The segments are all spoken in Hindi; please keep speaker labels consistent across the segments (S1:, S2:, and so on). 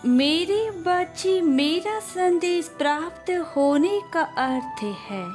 S1: मेरी बच्ची, मेरा संदेश प्राप्त होने का अर्थ है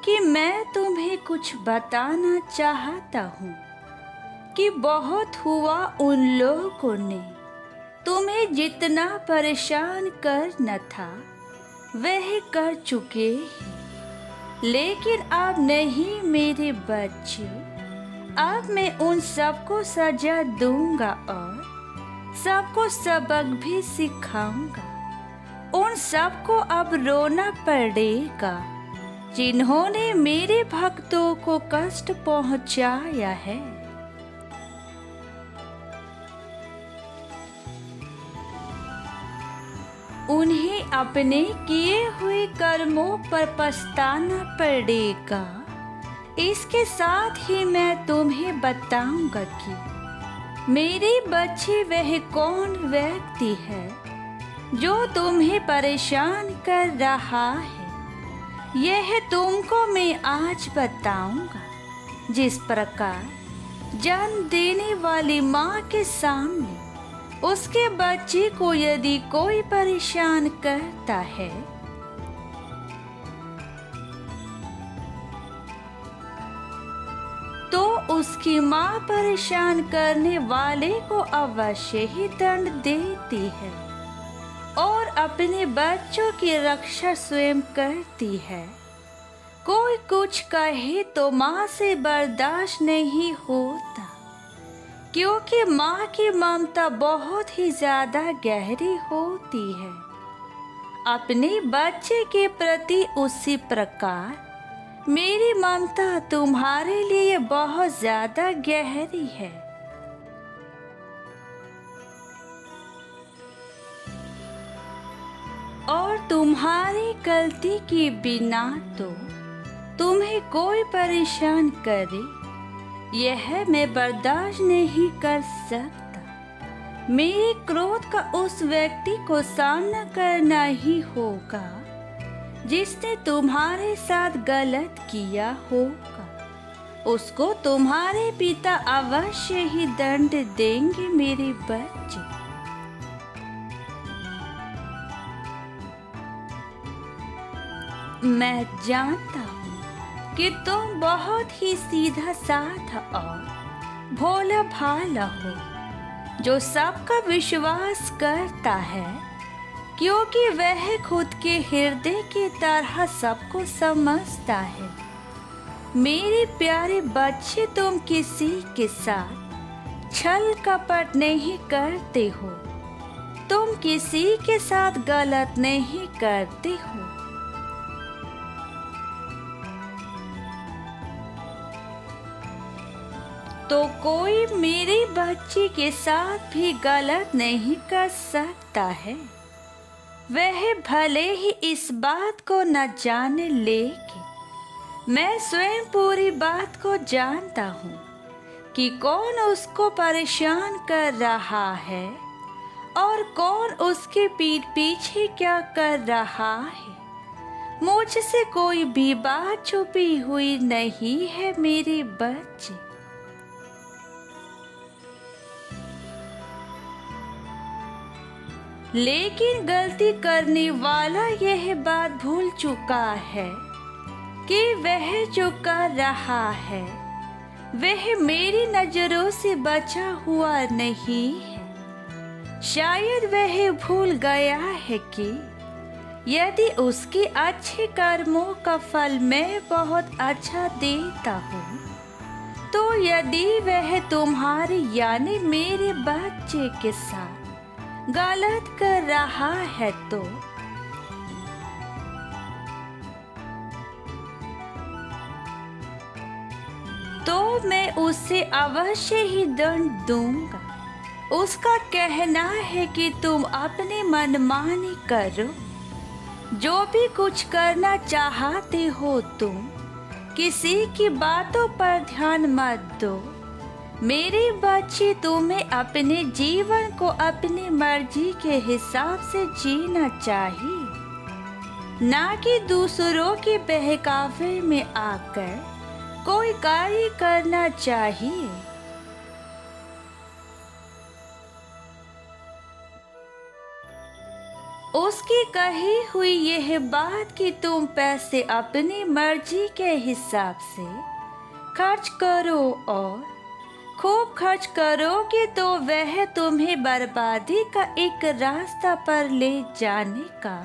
S1: कि मैं तुम्हें कुछ बताना चाहता हूँ कि बहुत हुआ उन लोगों ने तुम्हें जितना परेशान करना था वह कर चुके हैं, लेकिन अब नहीं मेरे बच्चे। अब मैं उन सबको सजा दूंगा और सबको सबक भी सिखाऊंगा। उन सबको अब रोना पड़ेगा जिन्होंने मेरे भक्तों को कष्ट पहुंचाया है। उन्हें अपने किए हुए कर्मों पर पछताना पड़ेगा। इसके साथ ही मैं तुम्हें बताऊंगा कि मेरे बच्चे वह कौन व्यक्ति है जो तुम्हें परेशान कर रहा है। यह तुमको मैं आज बताऊंगा। जिस प्रकार जन्म देने वाली माँ के सामने उसके बच्चे को यदि कोई परेशान करता है तो उसकी माँ परेशान करने वाले को अवश्य ही दंड देती है और अपने बच्चों की रक्षा स्वयं करती है। कोई कुछ कहे तो माँ से बर्दाश्त नहीं होता, क्योंकि माँ की ममता बहुत ही ज्यादा गहरी होती है। अपने बच्चे के प्रति उसी प्रकार मेरी ममता तुम्हारे लिए बहुत ज्यादा गहरी है। और तुम्हारी गलती के बिना तो तुम्हें कोई परेशान करे यह मैं बर्दाश्त नहीं कर सकता। मेरे क्रोध का उस व्यक्ति को सामना करना ही होगा जिसने तुम्हारे साथ गलत किया होगा। उसको तुम्हारे पिता अवश्य ही दंड देंगे मेरे बच्चे। मैं जानता हूँ कि तुम बहुत ही सीधा साधा और भोला भाला हो जो सबका विश्वास करता है, क्योंकि वह खुद के हृदय की तरह सबको समझता है। मेरे प्यारे बच्चे, तुम किसी के साथ छल कपट नहीं करते हो, तुम किसी के साथ गलत नहीं करते हो। तो कोई मेरे बच्चे के साथ भी गलत नहीं कर सकता है। वह भले ही इस बात को न जाने, लेकिन मैं स्वयं पूरी बात को जानता हूँ कि कौन उसको परेशान कर रहा है और कौन उसके पीठ पीछे क्या कर रहा है। मुझसे कोई भी बात छुपी हुई नहीं है मेरे बच्चे। लेकिन गलती करने वाला यह बात भूल चुका है कि वह जो कर रहा है वह मेरी नजरों से बचा हुआ नहीं है। शायद वह भूल गया है कि यदि उसके अच्छे कर्मों का फल मैं बहुत अच्छा देता हूँ, तो यदि वह तुम्हारे यानी मेरे बच्चे के साथ गलत कर रहा है तो मैं उसे अवश्य ही दंड दूंगा। उसका कहना है कि तुम अपनी मनमानी करो, जो भी कुछ करना चाहते हो तुम किसी की बातों पर ध्यान मत दो। मेरे बच्चे, तुम्हें अपने जीवन को अपनी मर्जी के हिसाब से जीना चाहिए, ना कि दूसरों के बहकावे में आकर कोई कार्य करना चाहिए। उसकी कही हुई यह बात कि तुम पैसे अपनी मर्जी के हिसाब से खर्च करो और खूब खर्च करोगे तो वह तुम्हें बर्बादी का एक रास्ता पर ले जाने का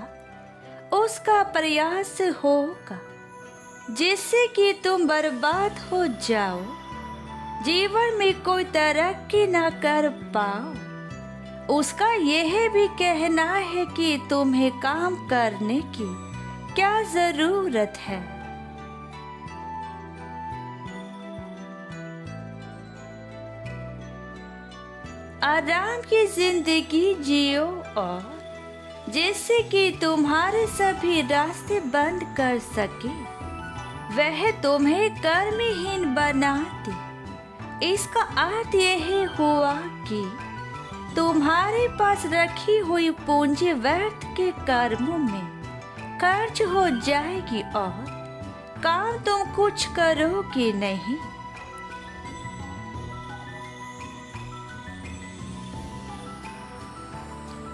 S1: उसका प्रयास होगा, जिससे कि तुम बर्बाद हो जाओ, जीवन में कोई तरक्की ना कर पाओ। उसका यह भी कहना है कि तुम्हें काम करने की क्या जरूरत है। आराम की जिंदगी जियो और जिससे कि तुम्हारे सभी रास्ते बंद कर सके, वह तुम्हें कर्महीन बनाती। इसका अर्थ यह हुआ कि तुम्हारे पास रखी हुई पूंजी व्यर्थ के कर्मों में खर्च हो जाएगी और काम तुम कुछ करोगे नहीं।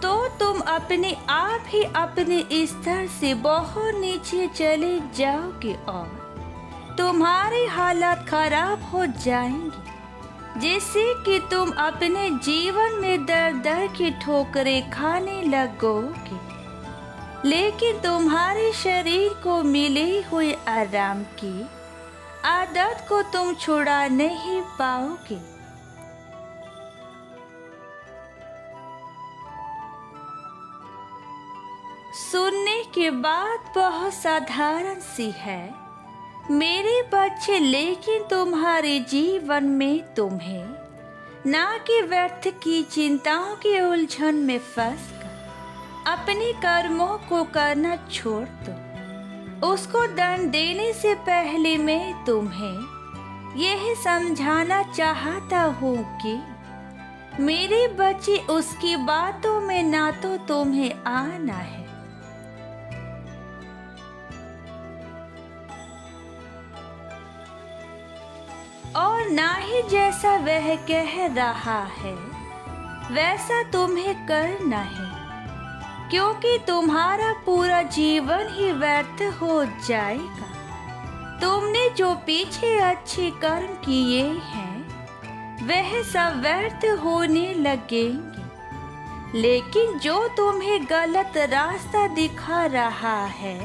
S1: तो तुम अपने आप ही अपने स्तर से बहुत नीचे चले जाओगे और तुम्हारे हालात खराब हो जाएंगे, जिससे कि तुम अपने जीवन में दर दर की ठोकरें खाने लगोगे, लेकिन तुम्हारे शरीर को मिली हुई आराम की आदत को तुम छुड़ा नहीं पाओगे। सुनने के बाद बहुत साधारण सी है मेरे बच्चे, लेकिन तुम्हारे जीवन में तुम्हें ना कि व्यर्थ की चिंताओं की उलझन में फंसकर अपने कर्मों को करना छोड़ दो। उसको दंड देने से पहले मैं तुम्हें यह समझाना चाहता हूँ कि मेरे बच्चे, उसकी बातों में ना तो तुम्हें आना है और ना ही जैसा वह कह रहा है वैसा तुम्हें करना है, क्योंकि तुम्हारा पूरा जीवन ही व्यर्थ हो जाएगा। तुमने जो पीछे अच्छे कर्म किए हैं वह सब व्यर्थ होने लगेंगे, लेकिन जो तुम्हें गलत रास्ता दिखा रहा है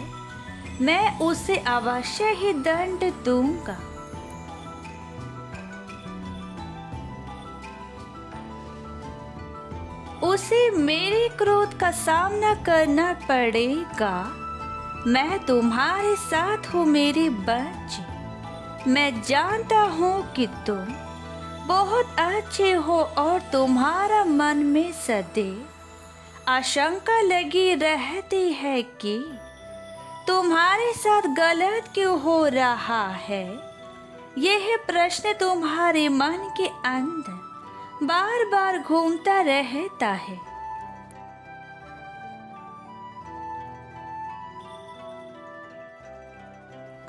S1: मैं उसे अवश्य ही दंड दूंगा। उसे मेरे क्रोध का सामना करना पड़ेगा। मैं तुम्हारे साथ हूँ मेरे बच्चे। मैं जानता हूँ कि तुम बहुत अच्छे हो और तुम्हारा मन में सदैव आशंका लगी रहती है कि तुम्हारे साथ गलत क्यों हो रहा है। यह प्रश्न तुम्हारे मन के अंदर बार बार घूमता रहता है।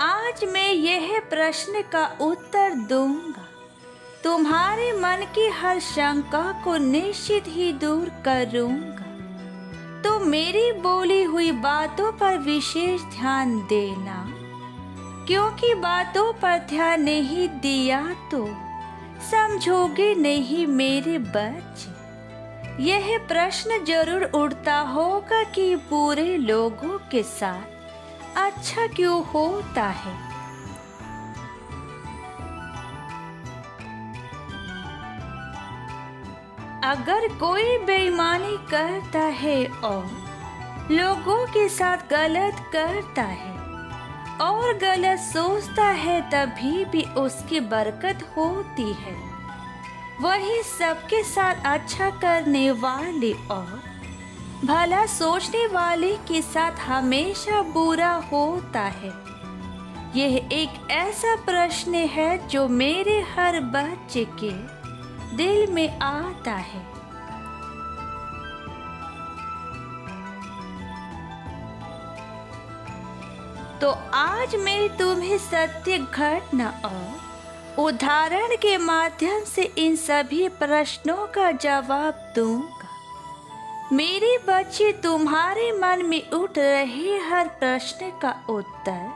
S1: आज मैं यह प्रश्न का उत्तर दूंगा। तुम्हारे मन की हर शंका को निश्चित ही दूर करूंगा। तो मेरी बोली हुई बातों पर विशेष ध्यान देना, क्योंकि बातों पर ध्यान नहीं दिया तो समझोगे नहीं मेरे बच्चे। यह प्रश्न जरूर उठता होगा कि पूरे लोगों के साथ अच्छा क्यों होता है। अगर कोई बेईमानी करता है और लोगों के साथ गलत करता है और गलत सोचता है, तभी भी उसकी बरकत होती है। वही सबके साथ अच्छा करने वाले और भला सोचने वाले के साथ हमेशा बुरा होता है। यह एक ऐसा प्रश्न है जो मेरे हर बच्चे के दिल में आता है। तो आज मैं तुम्हें सत्य घटना और उदाहरण के माध्यम से इन सभी प्रश्नों का जवाब दूंगा। मेरे बच्चे, तुम्हारे मन में उठ रहे हर प्रश्न का उत्तर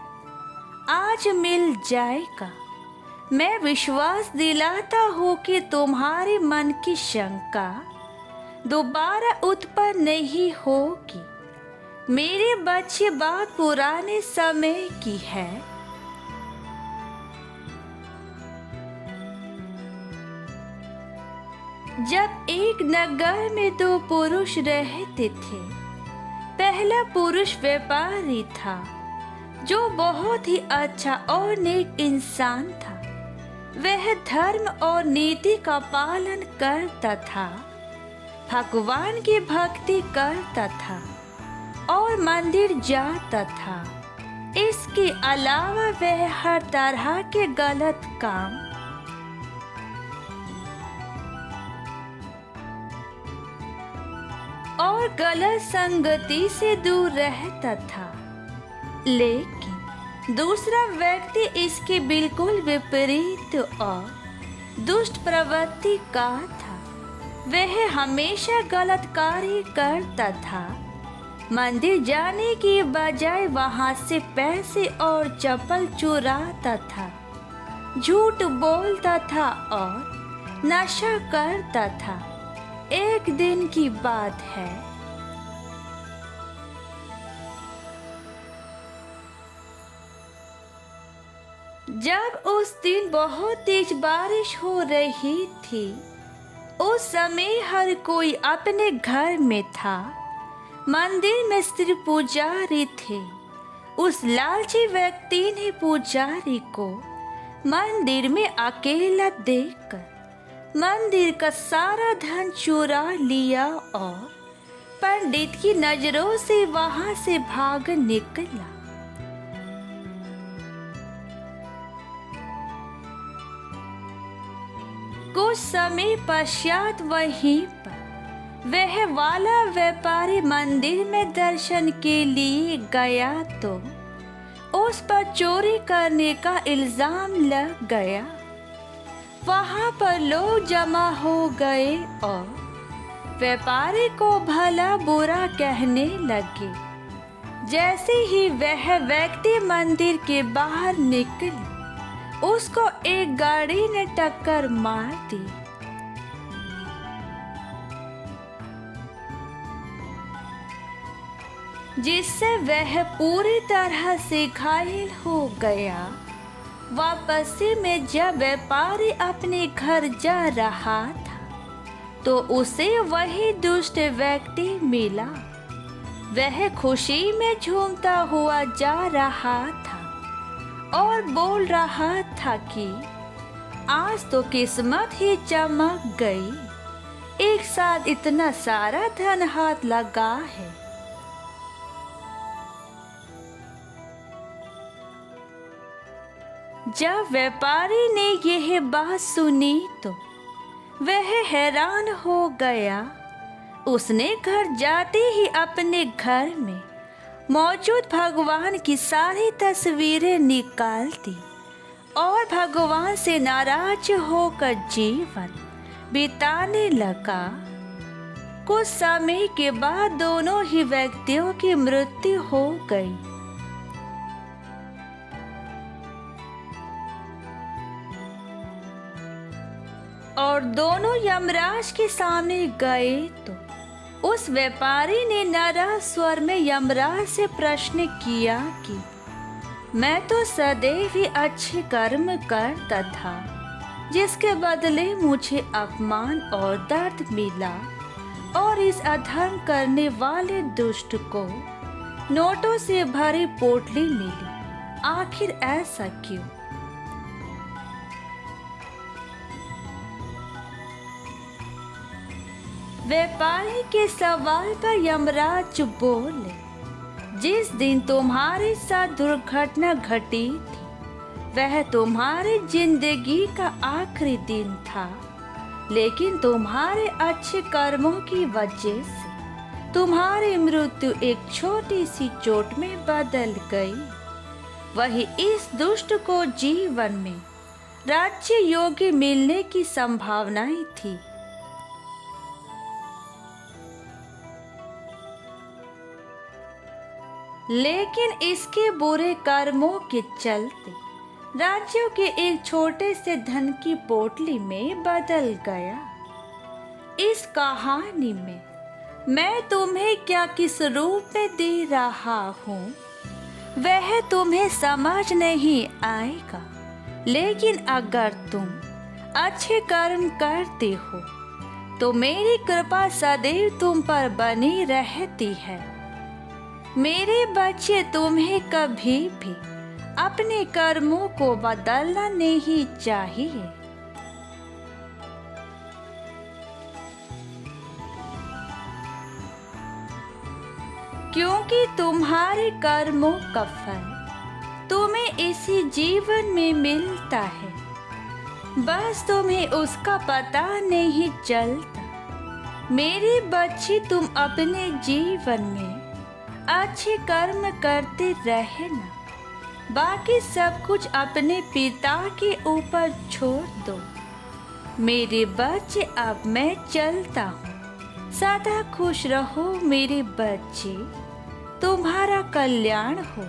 S1: आज मिल जाएगा। मैं विश्वास दिलाता हूँ कि तुम्हारे मन की शंका दोबारा उत्पन्न नहीं होगी। मेरे बच्चे, बात पुराने समय की है। जब एक नगर में दो पुरुष रहते थे। पहला पुरुष व्यापारी था जो बहुत ही अच्छा और नेक इंसान था। वह धर्म और नीति का पालन करता था, भगवान की भक्ति करता था और मंदिर जाता था। इसके अलावा वह हर तरह के गलत काम और गलत संगति से दूर रहता था। लेकिन दूसरा व्यक्ति इसके बिल्कुल विपरीत और दुष्ट प्रवृत्ति का था। वह हमेशा गलत कार्य करता था। मंदिर जाने की बजाय वहां से पैसे और चप्पल चुराता था, झूठ बोलता था और नशा करता था। एक दिन की बात है, जब उस दिन बहुत तेज बारिश हो रही थी। उस समय हर कोई अपने घर में था। मंदिर में सिर्फ पुजारी थे। उस लालची व्यक्ति ने पुजारी को मंदिर में अकेला देखकर मंदिर का सारा धन चुरा लिया और पंडित की नजरों से वहां से भाग निकला। कुछ समय पश्चात वहीं पर वह वाला व्यापारी मंदिर में दर्शन के लिए गया तो उस पर चोरी करने का इल्जाम लग गया। वहां पर लोग जमा हो गए और व्यापारी को भला बुरा कहने लगे। जैसे ही वह व्यक्ति मंदिर के बाहर निकला, उसको एक गाड़ी ने टक्कर मार दी। जिससे वह पूरी तरह से घायल हो गया। वापसी में जब व्यापारी अपने घर जा रहा था तो उसे वही दुष्ट व्यक्ति मिला। वह खुशी में झूमता हुआ जा रहा था और बोल रहा था कि आज तो किस्मत ही चमक गई, एक साथ इतना सारा धन हाथ लगा है। जब व्यापारी ने यह बात सुनी तो वह हैरान हो गया। उसने घर जाते ही अपने घर में मौजूद भगवान की सारी तस्वीरें निकाल दी और भगवान से नाराज होकर जीवन बिताने लगा। कुछ समय के बाद दोनों ही व्यक्तियों की मृत्यु हो गई। और दोनों यमराज के सामने गए तो उस व्यापारी ने नाराज स्वर में यमराज से प्रश्न किया कि मैं तो सदैव ही अच्छे कर्म करता था, जिसके बदले मुझे अपमान और दर्द मिला, और इस अधर्म करने वाले दुष्ट को नोटों से भरी पोटली मिली। आखिर ऐसा क्यों? व्यापारी के सवाल पर यमराज बोले, जिस दिन तुम्हारे साथ दुर्घटना घटी थी वह तुम्हारी जिंदगी का आखिरी दिन था, लेकिन तुम्हारे अच्छे कर्मों की वजह से तुम्हारी मृत्यु एक छोटी सी चोट में बदल गई। वही इस दुष्ट को जीवन में राज्य योग्य मिलने की संभावनाएं थी। लेकिन इसके बुरे कर्मों के चलते राज्यों के एक छोटे से धन की पोटली में बदल गया। इस कहानी में मैं तुम्हें क्या किस रूप में दे रहा हूँ वह तुम्हें समझ नहीं आएगा, लेकिन अगर तुम अच्छे कर्म करते हो तो मेरी कृपा सदैव तुम पर बनी रहती है। मेरे बच्चे, तुम्हें कभी भी अपने कर्मों को बदलना नहीं चाहिए। क्योंकि तुम्हारे कर्मों का फल तुम्हें इसी जीवन में मिलता है, बस तुम्हें उसका पता नहीं चलता। मेरे बच्चे, तुम अपने जीवन में अच्छे कर्म करते रहना, बाकी सब कुछ अपने पिता के ऊपर छोड़ दो। मेरे बच्चे, अब मैं चलता हूँ। सदा खुश रहो मेरे बच्चे, तुम्हारा कल्याण हो।